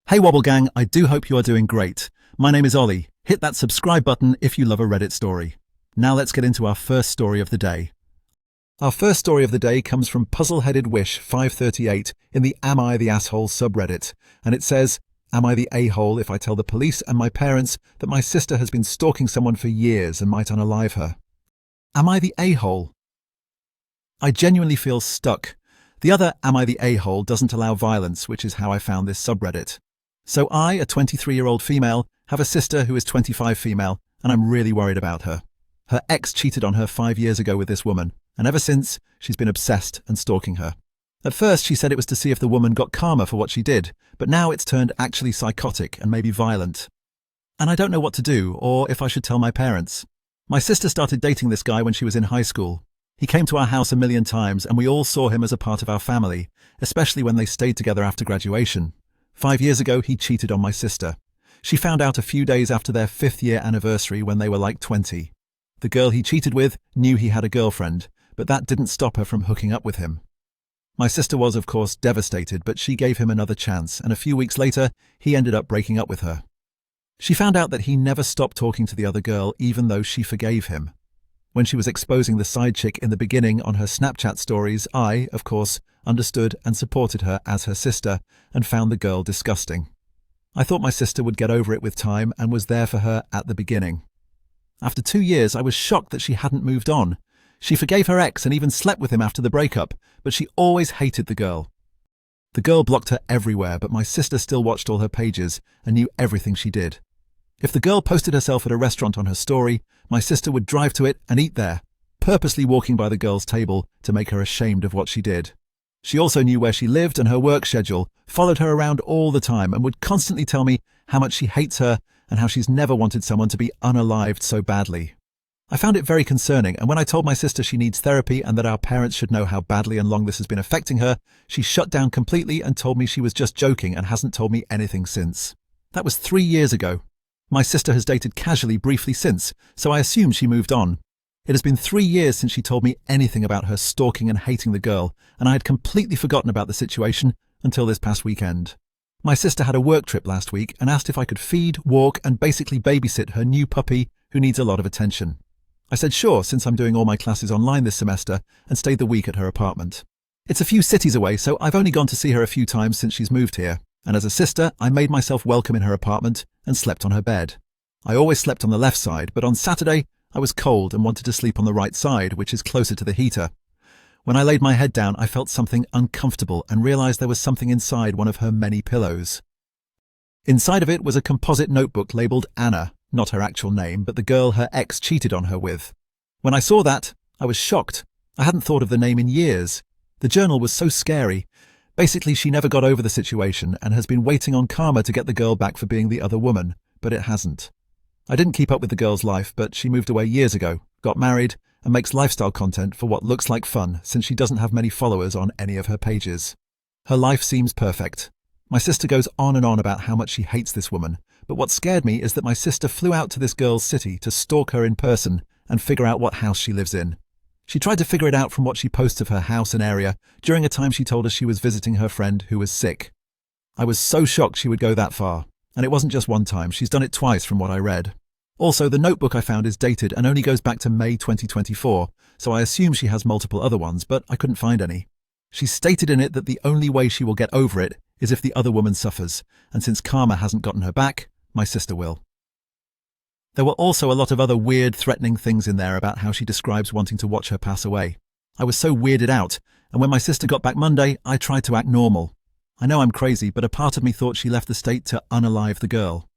Hey Wobble Gang, I do hope you are doing great. My name is Ollie. Hit that subscribe button if you love a Reddit story. Now let's get into our first story of the day. Our first story of the day comes from Puzzle-Headed Wish 538 in the Am I the Asshole subreddit, and it says, "Am I the a-hole if I tell the police and my parents that my sister has been stalking someone for years and might unalive her? Am I the a-hole? I genuinely feel stuck. The other Am I the a-hole doesn't allow violence, which is how I found this subreddit. So I, a 23-year-old female, have a sister who is 25 female, and I'm really worried about her. Her ex cheated on her 5 years ago with this woman, and ever since, she's been obsessed and stalking her. At first, she said it was to see if the woman got karma for what she did, but now it's turned actually psychotic and maybe violent. And I don't know what to do, or if I should tell my parents. My sister started dating this guy when she was in high school. He came to our house a million times, and we all saw him as a part of our family, especially when they stayed together after graduation. 5 years ago, he cheated on my sister. She found out a few days after their 5th-year anniversary when they were like 20. The girl he cheated with knew he had a girlfriend, but that didn't stop her from hooking up with him. My sister was, of course, devastated, but she gave him another chance, and a few weeks later, he ended up breaking up with her. She found out that he never stopped talking to the other girl, even though she forgave him. When she was exposing the side chick in the beginning on her Snapchat stories, I, of course, understood and supported her as her sister and found the girl disgusting. I thought my sister would get over it with time and was there for her at the beginning. After 2 years, I was shocked that she hadn't moved on. She forgave her ex and even slept with him after the breakup, but she always hated the girl. The girl blocked her everywhere, but my sister still watched all her pages and knew everything she did. If the girl posted herself at a restaurant on her story, my sister would drive to it and eat there, purposely walking by the girl's table to make her ashamed of what she did. She also knew where she lived and her work schedule, followed her around all the time, and would constantly tell me how much she hates her and how she's never wanted someone to be unalived so badly. I found it very concerning, and when I told my sister she needs therapy and that our parents should know how badly and long this has been affecting her, she shut down completely and told me she was just joking and hasn't told me anything since. That was 3 years ago. My sister has dated casually briefly since, so I assume she moved on. It has been 3 years since she told me anything about her stalking and hating the girl, and I had completely forgotten about the situation until this past weekend. My sister had a work trip last week and asked if I could feed, walk, and basically babysit her new puppy who needs a lot of attention. I said sure, since I'm doing all my classes online this semester, and stayed the week at her apartment. It's a few cities away, so I've only gone to see her a few times since she's moved here, and as a sister, I made myself welcome in her apartment and slept on her bed. I always slept on the left side, but on Saturday, I was cold and wanted to sleep on the right side, which is closer to the heater. When I laid my head down, I felt something uncomfortable and realized there was something inside one of her many pillows. Inside of it was a composite notebook labeled Anna, not her actual name, but the girl her ex cheated on her with. When I saw that, I was shocked. I hadn't thought of the name in years. The journal was so scary. Basically, she never got over the situation and has been waiting on karma to get the girl back for being the other woman, but it hasn't. I didn't keep up with the girl's life, but she moved away years ago, got married, and makes lifestyle content for what looks like fun since she doesn't have many followers on any of her pages. Her life seems perfect. My sister goes on and on about how much she hates this woman, but what scared me is that my sister flew out to this girl's city to stalk her in person and figure out what house she lives in. She tried to figure it out from what she posts of her house and area during a time she told us she was visiting her friend who was sick. I was so shocked she would go that far. And it wasn't just one time, she's done it twice from what I read. Also, the notebook I found is dated and only goes back to May 2024, so I assume she has multiple other ones, but I couldn't find any. She stated in it that the only way she will get over it is if the other woman suffers, and since karma hasn't gotten her back, my sister will. There were also a lot of other weird, threatening things in there about how she describes wanting to watch her pass away. I was so weirded out, and when my sister got back Monday, I tried to act normal. I know I'm crazy, but a part of me thought she left the state to unalive the girl.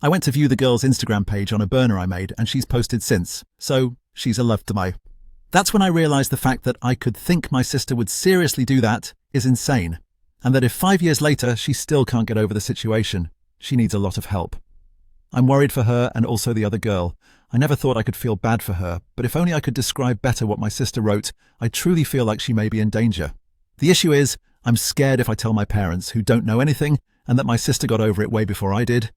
I went to view the girl's Instagram page on a burner I made, and she's posted since, so she's a love to me. That's when I realized the fact that I could think my sister would seriously do that is insane, and that if 5 years later she still can't get over the situation, she needs a lot of help. I'm worried for her and also the other girl. I never thought I could feel bad for her, but if only I could describe better what my sister wrote, I truly feel like she may be in danger. The issue is, I'm scared if I tell my parents, who don't know anything, and that my sister got over it way before I did.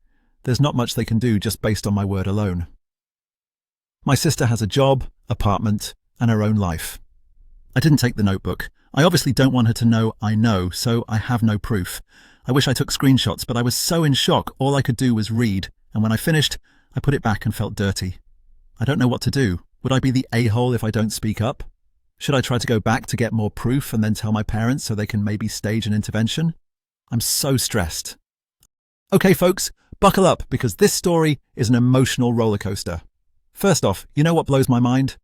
There's not much they can do just based on my word alone. My sister has a job, apartment, and her own life. I didn't take the notebook. I obviously don't want her to know I know, so I have no proof. I wish I took screenshots, but I was so in shock all I could do was read, and when I finished, I put it back and felt dirty. I don't know what to do. Would I be the a-hole if I don't speak up? Should I try to go back to get more proof and then tell my parents so they can maybe stage an intervention? I'm so stressed. Okay, folks, buckle up because this story is an emotional roller coaster. First off, you know what blows my mind?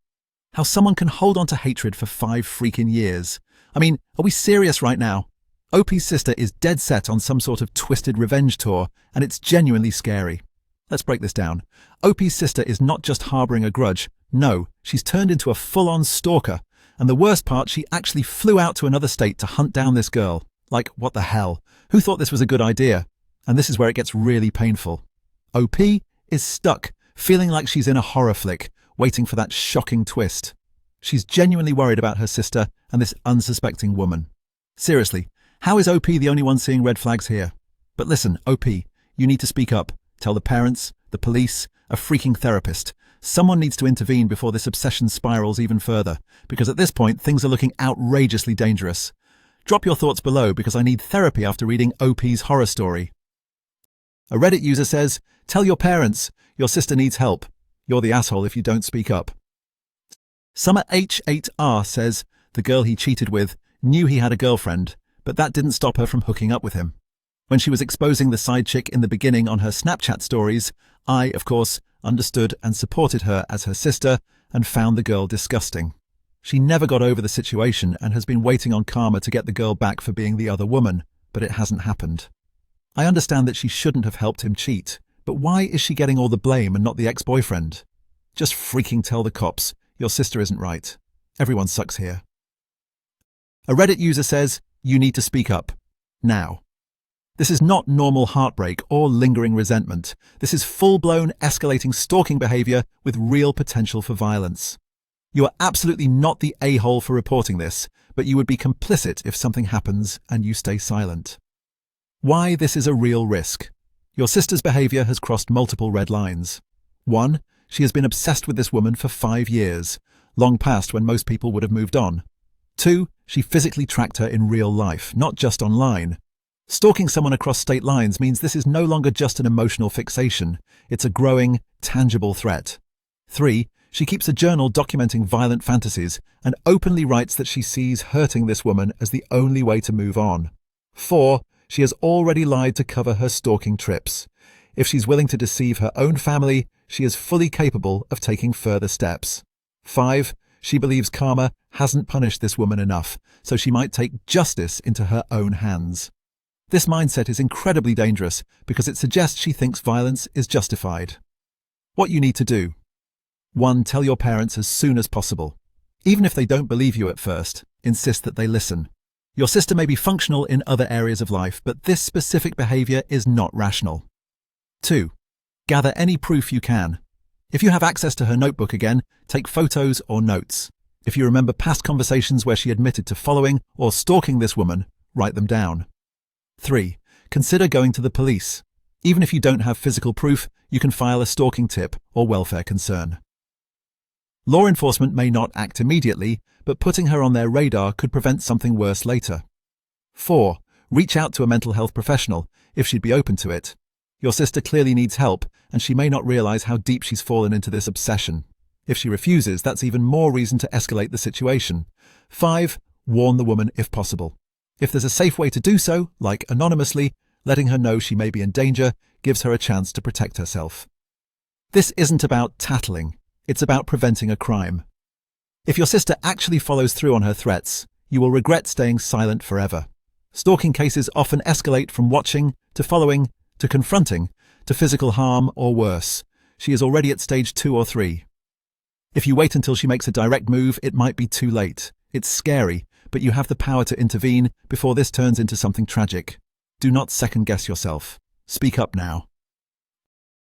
How someone can hold on to hatred for 5 freaking years. I mean, are we serious right now? OP's sister is dead set on some sort of twisted revenge tour, and it's genuinely scary. Let's break this down. OP's sister is not just harboring a grudge. No, she's turned into a full-on stalker. And the worst part, she actually flew out to another state to hunt down this girl. Like, what the hell? Who thought this was a good idea? And this is where it gets really painful. OP is stuck, feeling like she's in a horror flick, waiting for that shocking twist. She's genuinely worried about her sister and this unsuspecting woman. Seriously, how is OP the only one seeing red flags here? But listen, OP, you need to speak up. Tell the parents, the police, a freaking therapist. Someone needs to intervene before this obsession spirals even further, because at this point, things are looking outrageously dangerous. Drop your thoughts below because I need therapy after reading OP's horror story. A Reddit user says, tell your parents, your sister needs help. You're the asshole if you don't speak up. Summer H8R says, the girl he cheated with knew he had a girlfriend, but that didn't stop her from hooking up with him. When she was exposing the side chick in the beginning on her Snapchat stories, I, of course, understood and supported her as her sister and found the girl disgusting. She never got over the situation and has been waiting on karma to get the girl back for being the other woman, but it hasn't happened. I understand that she shouldn't have helped him cheat, but why is she getting all the blame and not the ex-boyfriend? Just freaking tell the cops, your sister isn't right. Everyone sucks here. A Reddit user says, you need to speak up. Now. This is not normal heartbreak or lingering resentment. This is full-blown, escalating stalking behavior with real potential for violence. You are absolutely not the a-hole for reporting this, but you would be complicit if something happens and you stay silent. Why this is a real risk. Your sister's behavior has crossed multiple red lines. 1. She has been obsessed with this woman for 5 years, long past when most people would have moved on. 2. She physically tracked her in real life, not just online. Stalking someone across state lines means this is no longer just an emotional fixation. It's a growing, tangible threat. 3. She keeps a journal documenting violent fantasies and openly writes that she sees hurting this woman as the only way to move on. 4. She has already lied to cover her stalking trips. If she's willing to deceive her own family, she is fully capable of taking further steps. 5. She believes karma hasn't punished this woman enough, so she might take justice into her own hands. This mindset is incredibly dangerous because it suggests she thinks violence is justified. What you need to do. 1. Tell your parents as soon as possible. Even if they don't believe you at first, insist that they listen. Your sister may be functional in other areas of life, but this specific behavior is not rational. 2. Gather any proof you can. If you have access to her notebook again, take photos or notes. If you remember past conversations where she admitted to following or stalking this woman, write them down. 3. Consider going to the police. Even if you don't have physical proof, you can file a stalking tip or welfare concern. Law enforcement may not act immediately, but putting her on their radar could prevent something worse later. 4. Reach out to a mental health professional, if she'd be open to it. Your sister clearly needs help, and she may not realize how deep she's fallen into this obsession. If she refuses, that's even more reason to escalate the situation. 5. Warn the woman if possible. If there's a safe way to do so, like anonymously, letting her know she may be in danger gives her a chance to protect herself. This isn't about tattling, it's about preventing a crime. If your sister actually follows through on her threats, you will regret staying silent forever. Stalking cases often escalate from watching, to following, to confronting, to physical harm or worse. She is already at stage 2 or 3. If you wait until she makes a direct move, it might be too late. It's scary, but you have the power to intervene before this turns into something tragic. Do not second-guess yourself. Speak up now.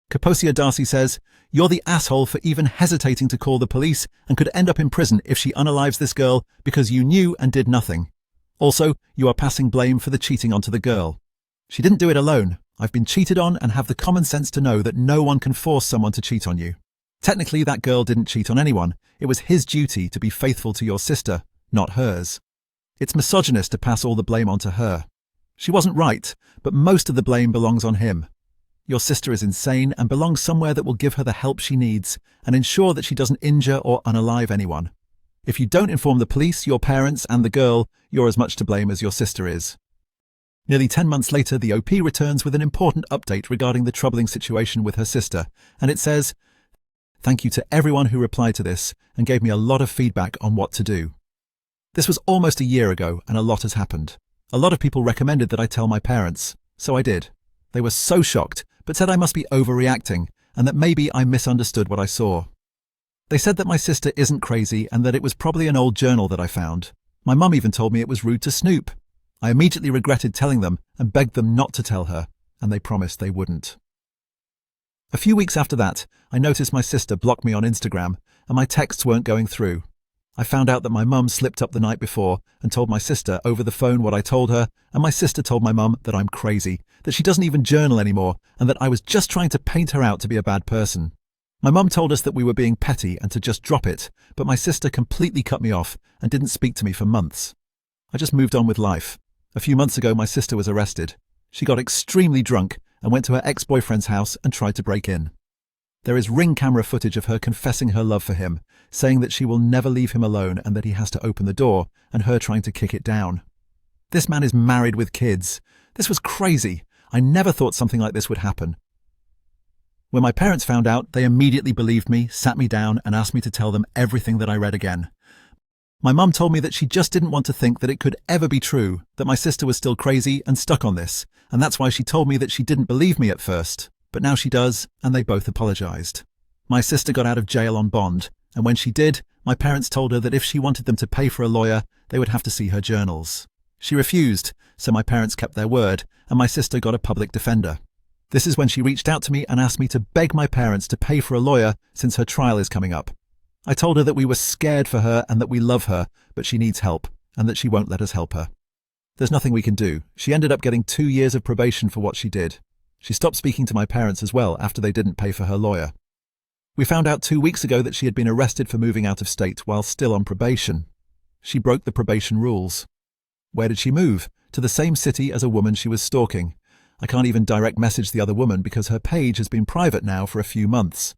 Kaposia Darcy says, you're the asshole for even hesitating to call the police and could end up in prison if she unalives this girl because you knew and did nothing. Also, you are passing blame for the cheating onto the girl. She didn't do it alone. I've been cheated on and have the common sense to know that no one can force someone to cheat on you. Technically, that girl didn't cheat on anyone. It was his duty to be faithful to your sister, not hers. It's misogynist to pass all the blame onto her. She wasn't right, but most of the blame belongs on him. Your sister is insane and belongs somewhere that will give her the help she needs and ensure that she doesn't injure or unalive anyone. If you don't inform the police, your parents, and the girl, you're as much to blame as your sister is. Nearly 10 months later, the OP returns with an important update regarding the troubling situation with her sister, and it says, "Thank you to everyone who replied to this and gave me a lot of feedback on what to do. This was almost a year ago and a lot has happened. A lot of people recommended that I tell my parents, so I did. They were so shocked, but said I must be overreacting and that maybe I misunderstood what I saw. They said that my sister isn't crazy and that it was probably an old journal that I found. My mum even told me it was rude to snoop. I immediately regretted telling them and begged them not to tell her, and they promised they wouldn't. A few weeks after that, I noticed my sister blocked me on Instagram and my texts weren't going through. I found out that my mum slipped up the night before and told my sister over the phone what I told her, and my sister told my mum that I'm crazy, that she doesn't even journal anymore, and that I was just trying to paint her out to be a bad person. My mum told us that we were being petty and to just drop it, but my sister completely cut me off and didn't speak to me for months. I just moved on with life. A few months ago, my sister was arrested. She got extremely drunk and went to her ex-boyfriend's house and tried to break in. There is ring camera footage of her confessing her love for him, saying that she will never leave him alone and that he has to open the door, and her trying to kick it down. This man is married with kids. This was crazy. I never thought something like this would happen. When my parents found out, they immediately believed me, sat me down, and asked me to tell them everything that I read again. My mum told me that she just didn't want to think that it could ever be true, that my sister was still crazy and stuck on this, and that's why she told me that she didn't believe me at first. But now she does, and they both apologized. My sister got out of jail on bond, and when she did, my parents told her that if she wanted them to pay for a lawyer, they would have to see her journals. She refused, so my parents kept their word, and my sister got a public defender. This is when she reached out to me and asked me to beg my parents to pay for a lawyer since her trial is coming up. I told her that we were scared for her and that we love her, but she needs help, and that she won't let us help her. There's nothing we can do. She ended up getting 2 years of probation for what she did. She stopped speaking to my parents as well after they didn't pay for her lawyer. We found out 2 weeks ago that she had been arrested for moving out of state while still on probation. She broke the probation rules. Where did she move? To the same city as a woman she was stalking. I can't even direct message the other woman because her page has been private now for a few months.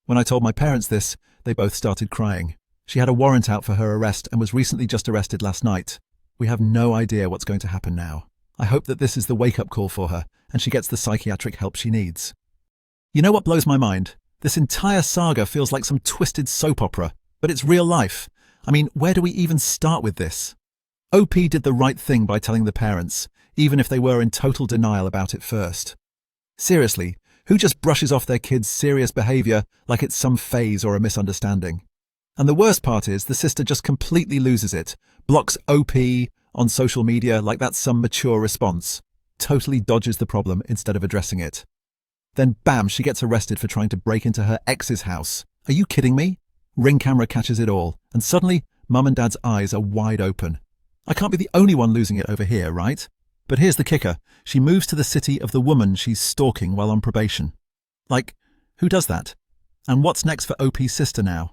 When I told my parents this, they both started crying. She had a warrant out for her arrest and was recently just arrested last night. We have no idea what's going to happen now. I hope that this is the wake-up call for her and she gets the psychiatric help she needs. You know what blows my mind? This entire saga feels like some twisted soap opera, but it's real life. I mean, where do we even start with this? OP did the right thing by telling the parents, even if they were in total denial about it first. Seriously, who just brushes off their kids' serious behavior like it's some phase or a misunderstanding? And the worst part is the sister just completely loses it, blocks OP on social media like that's some mature response, totally dodges the problem instead of addressing it. Then bam, she gets arrested for trying to break into her ex's house. Are you kidding me? Ring camera catches it all, and suddenly mum and dad's eyes are wide open. I can't be the only one losing it over here, right? But here's the kicker. She moves to the city of the woman she's stalking while on probation. Like, who does that? And what's next for OP's sister now?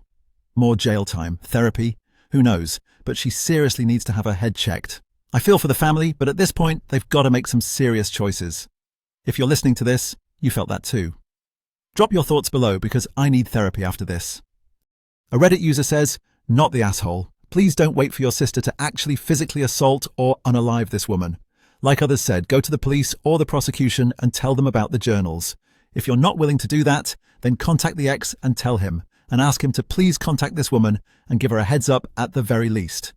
More jail time, therapy, who knows, but she seriously needs to have her head checked. I feel for the family, but at this point, they've got to make some serious choices. If you're listening to this, you felt that too. Drop your thoughts below because I need therapy after this. A Reddit user says, "Not the asshole. Please don't wait for your sister to actually physically assault or unalive this woman. Like others said, go to the police or the prosecution and tell them about the journals. If you're not willing to do that, then contact the ex and tell him, and ask him to please contact this woman and give her a heads up at the very least.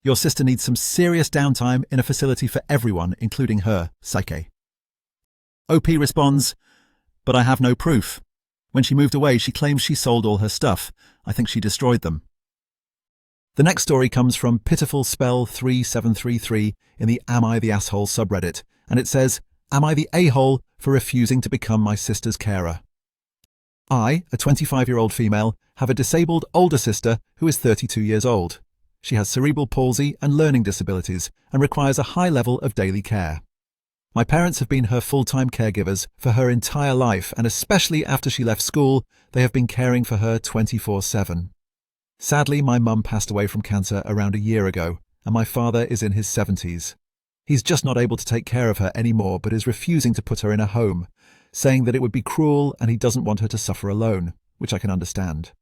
Your sister needs some serious downtime in a facility for everyone, including her psyche." OP responds, "But I have no proof. When she moved away, she claims she sold all her stuff. I think she destroyed them." The next story comes from Pitiful Spell 3733 in the Am I the Asshole subreddit, and it says, "Am I the a-hole for refusing to become my sister's carer? I, a 25-year-old female, have a disabled older sister who is 32 years old. She has cerebral palsy and learning disabilities and requires a high level of daily care. My parents have been her full-time caregivers for her entire life, and especially after she left school, they have been caring for her 24/7. Sadly, my mum passed away from cancer around a year ago, and my father is in his 70s. He's just not able to take care of her anymore, but is refusing to put her in a home, saying that it would be cruel and he doesn't want her to suffer alone, which I can understand.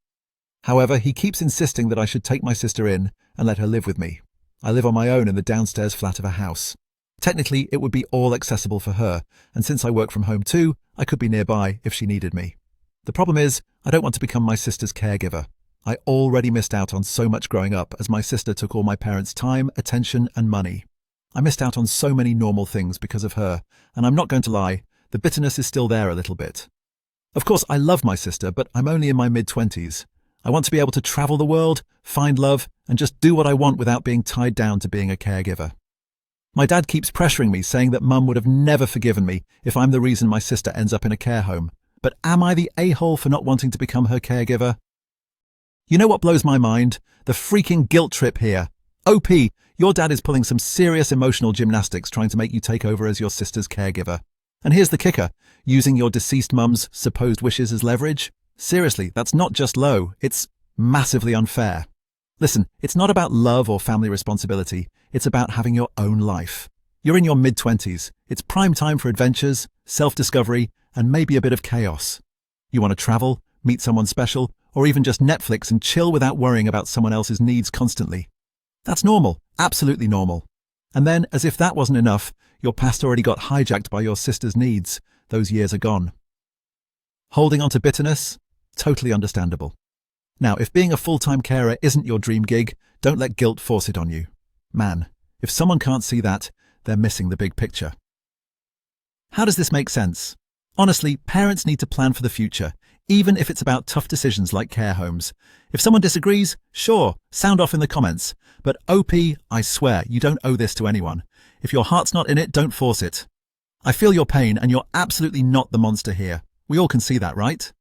However, he keeps insisting that I should take my sister in and let her live with me. I live on my own in the downstairs flat of a house. Technically, it would be all accessible for her, and since I work from home too, I could be nearby if she needed me. The problem is, I don't want to become my sister's caregiver. I already missed out on so much growing up as my sister took all my parents' time, attention, and money. I missed out on so many normal things because of her, and I'm not going to lie, the bitterness is still there a little bit. Of course, I love my sister, but I'm only in my mid-20s. I want to be able to travel the world, find love, and just do what I want without being tied down to being a caregiver. My dad keeps pressuring me, saying that Mum would have never forgiven me if I'm the reason my sister ends up in a care home. But am I the a-hole for not wanting to become her caregiver? You know what blows my mind? The freaking guilt trip here. OP, your dad is pulling some serious emotional gymnastics trying to make you take over as your sister's caregiver. And here's the kicker, using your deceased mum's supposed wishes as leverage? Seriously, that's not just low, it's massively unfair. Listen, it's not about love or family responsibility, it's about having your own life. You're in your mid-20s, it's prime time for adventures, self-discovery, and maybe a bit of chaos. You want to travel, meet someone special, or even just Netflix and chill without worrying about someone else's needs constantly. That's normal, absolutely normal. And then, as if that wasn't enough, your past already got hijacked by your sister's needs. Those years are gone. Holding on to bitterness? Totally understandable. Now, if being a full-time carer isn't your dream gig, don't let guilt force it on you. Man, if someone can't see that, they're missing the big picture. How does this make sense? Honestly, parents need to plan for the future, even if it's about tough decisions like care homes. If someone disagrees, sure, sound off in the comments. But OP, I swear, you don't owe this to anyone. If your heart's not in it, don't force it. I feel your pain, and you're absolutely not the monster here. We all can see that, right?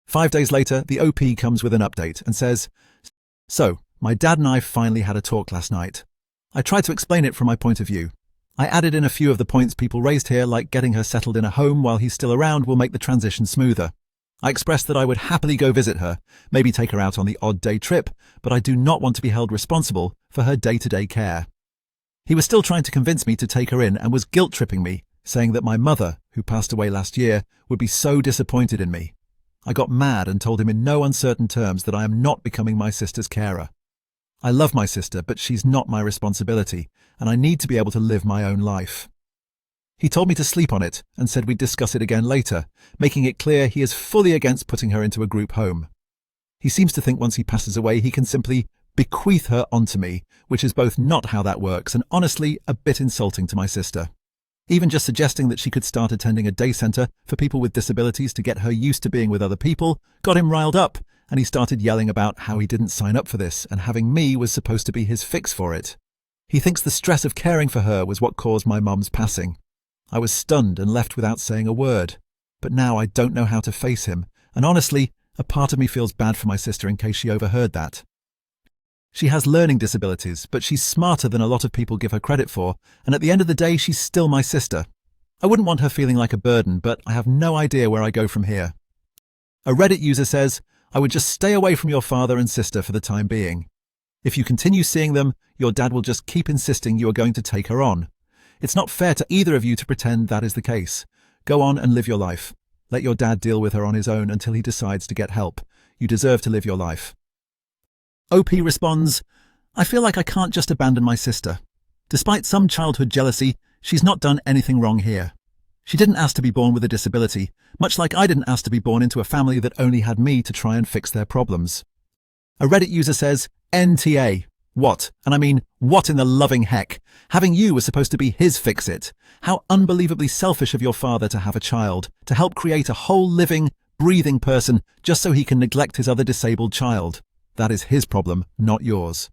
5 days later, the OP comes with an update and says, "So, my dad and I finally had a talk last night. I tried to explain it from my point of view. I added in a few of the points people raised here, like getting her settled in a home while he's still around will make the transition smoother. I expressed that I would happily go visit her, maybe take her out on the odd day trip, but I do not want to be held responsible for her day-to-day care." He was still trying to convince me to take her in and was guilt-tripping me, saying that my mother, who passed away last year, would be so disappointed in me. I got mad and told him in no uncertain terms that I am not becoming my sister's carer. I love my sister, but she's not my responsibility, and I need to be able to live my own life. He told me to sleep on it and said we'd discuss it again later, making it clear he is fully against putting her into a group home. He seems to think once he passes away he can simply bequeath her onto me, which is both not how that works and honestly a bit insulting to my sister. Even just suggesting that she could start attending a day centre for people with disabilities to get her used to being with other people got him riled up, and he started yelling about how he didn't sign up for this and having me was supposed to be his fix for it. He thinks the stress of caring for her was what caused my mum's passing. I was stunned and left without saying a word. But now I don't know how to face him, and honestly, a part of me feels bad for my sister in case she overheard that. She has learning disabilities, but she's smarter than a lot of people give her credit for, and at the end of the day, she's still my sister. I wouldn't want her feeling like a burden, but I have no idea where I go from here. A Reddit user says, "I would just stay away from your father and sister for the time being. If you continue seeing them, your dad will just keep insisting you are going to take her on. It's not fair to either of you to pretend that is the case. Go on and live your life. Let your dad deal with her on his own until he decides to get help. You deserve to live your life." OP responds, "I feel like I can't just abandon my sister. Despite some childhood jealousy, she's not done anything wrong here. She didn't ask to be born with a disability, much like I didn't ask to be born into a family that only had me to try and fix their problems." A Reddit user says, "NTA. What? And I mean, what in the loving heck? Having you was supposed to be his fix-it. How unbelievably selfish of your father to have a child, to help create a whole living, breathing person just so he can neglect his other disabled child. That is his problem, not yours.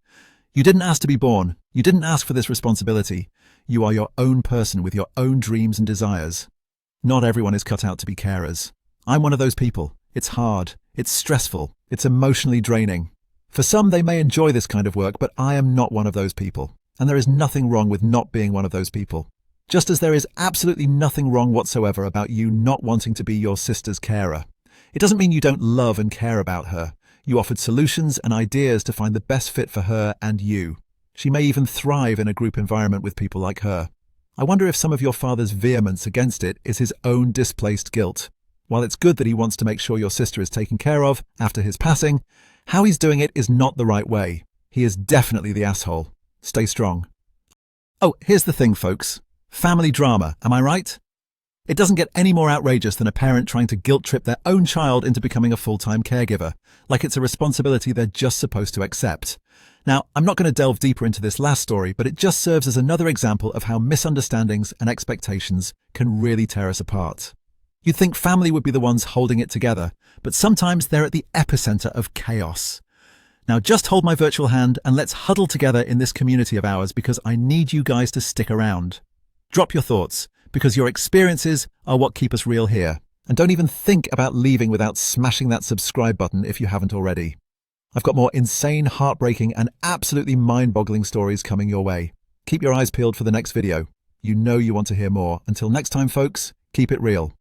You didn't ask to be born. You didn't ask for this responsibility. You are your own person with your own dreams and desires. Not everyone is cut out to be carers. I'm one of those people. It's hard. It's stressful. It's emotionally draining. For some, they may enjoy this kind of work, but I am not one of those people. And there is nothing wrong with not being one of those people. Just as there is absolutely nothing wrong whatsoever about you not wanting to be your sister's carer. It doesn't mean you don't love and care about her. You offered solutions and ideas to find the best fit for her and you. She may even thrive in a group environment with people like her. I wonder if some of your father's vehemence against it is his own displaced guilt. While it's good that he wants to make sure your sister is taken care of after his passing, how he's doing it is not the right way. He is definitely the asshole. Stay strong. Oh, here's the thing, folks. Family drama, am I right? It doesn't get any more outrageous than a parent trying to guilt-trip their own child into becoming a full-time caregiver, like it's a responsibility they're just supposed to accept. Now, I'm not going to delve deeper into this last story, but it just serves as another example of how misunderstandings and expectations can really tear us apart. You'd think family would be the ones holding it together, but sometimes they're at the epicenter of chaos. Now just hold my virtual hand and let's huddle together in this community of ours because I need you guys to stick around. Drop your thoughts, because your experiences are what keep us real here. And don't even think about leaving without smashing that subscribe button if you haven't already. I've got more insane, heartbreaking, and absolutely mind-boggling stories coming your way. Keep your eyes peeled for the next video. You know you want to hear more. Until next time, folks, keep it real.